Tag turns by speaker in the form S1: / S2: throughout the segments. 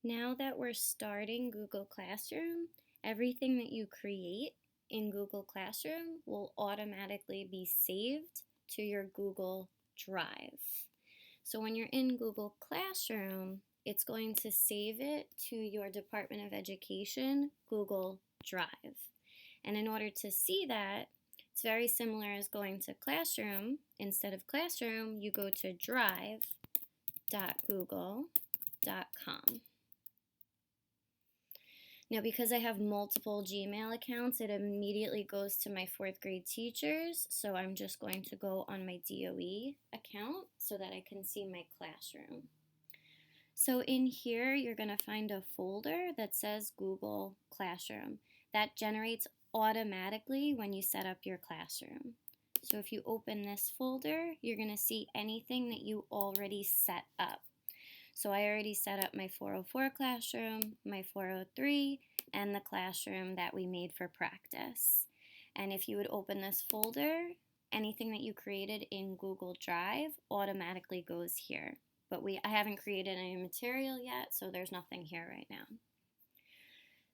S1: Now that we're starting Google Classroom, everything that you create in Google Classroom will automatically be saved to your Google Drive. So when you're in Google Classroom, it's going to save it to your Department of Education Google Drive. And in order to see that, it's very similar as going to Classroom. Instead of Classroom, you go to drive.google.com. Now, because I have multiple Gmail accounts, it immediately goes to my 4th grade teachers. So I'm just going to go on my DOE account so that I can see my classroom. So in here, you're going to find a folder that says Google Classroom. That generates automatically when you set up your classroom. So if you open this folder, you're going to see anything that you already set up. So I already set up my 404 classroom, my 403, and the classroom that we made for practice. And if you would open this folder, anything that you created in Google Drive automatically goes here. But I haven't created any material yet, so there's nothing here right now.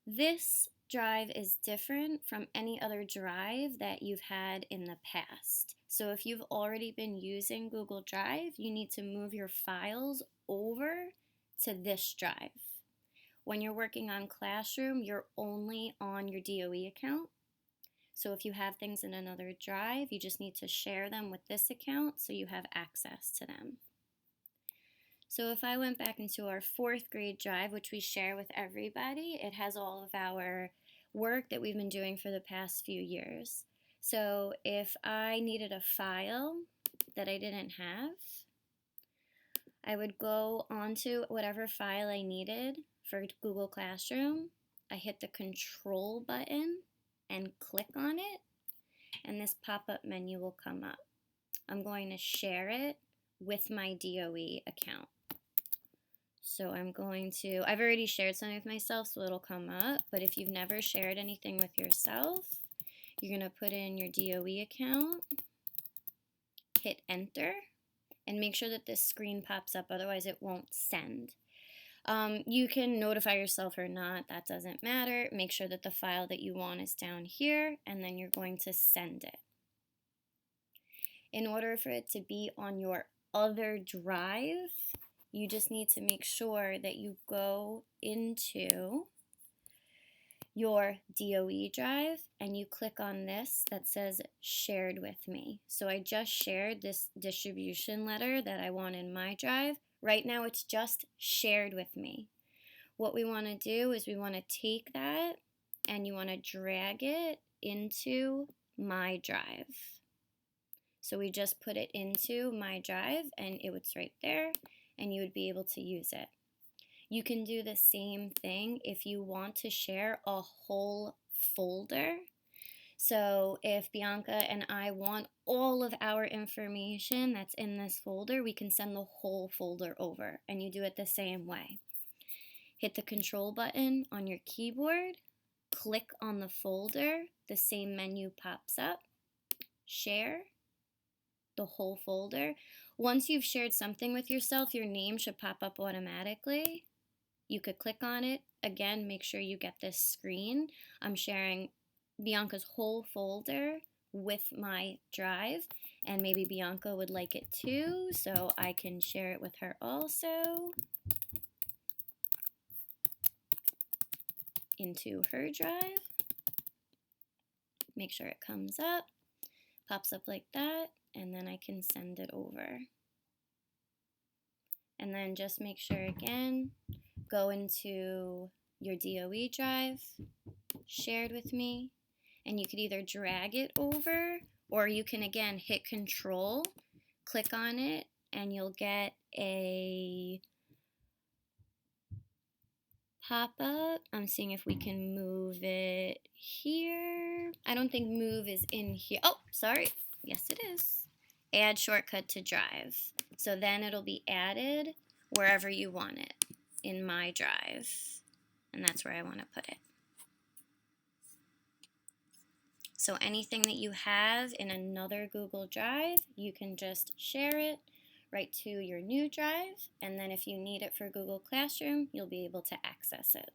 S1: This drive is different from any other drive that you've had in the past. So if you've already been using Google Drive, you need to move your files over to this drive. When you're working on Classroom, you're only on your DOE account. So if you have things in another drive, you just need to share them with this account so you have access to them. So if I went back into our 4th grade drive, which we share with everybody, it has all of our work that we've been doing for the past few years. So if I needed a file that I didn't have, I would go onto whatever file I needed for Google Classroom. I hit the Control button and click on it, and this pop-up menu will come up. I'm going to share it with my DOE account. So I've already shared something with myself, so it'll come up. But if you've never shared anything with yourself, you're going to put in your DOE account, hit enter, and make sure that this screen pops up, otherwise it won't send. You can notify yourself or not, that doesn't matter. Make sure that the file that you want is down here, and then you're going to send it. In order for it to be on your other drive, you just need to make sure that you go into your DOE drive and you click on this that says shared with me. So I just shared this distribution letter that I want in my drive. Right now it's just shared with me. What we want to do is we want to take that and you want to drag it into my drive. So we just put it into my drive and it's right there and you would be able to use it. You can do the same thing if you want to share a whole folder. So if Bianca and I want all of our information that's in this folder, we can send the whole folder over, and you do it the same way. Hit the Control button on your keyboard, click on the folder, the same menu pops up, share the whole folder. Once you've shared something with yourself, your name should pop up automatically. You could click on it. Again, make sure you get this screen. I'm sharing Bianca's whole folder with my drive, and maybe Bianca would like it too, so I can share it with her also into her drive. Make sure it comes up, pops up like that, and then I can send it over. And then just make sure again, go into your DOE drive, shared with me, and you could either drag it over or you can again hit Control, click on it, and you'll get a pop-up. I'm seeing if we can move it here. I don't think move is in here. Oh, sorry. Yes, it is. Add shortcut to drive. So then it'll be added wherever you want it in my drive. And that's where I want to put it. So anything that you have in another Google Drive, you can just share it right to your new drive, and then if you need it for Google Classroom, you'll be able to access it.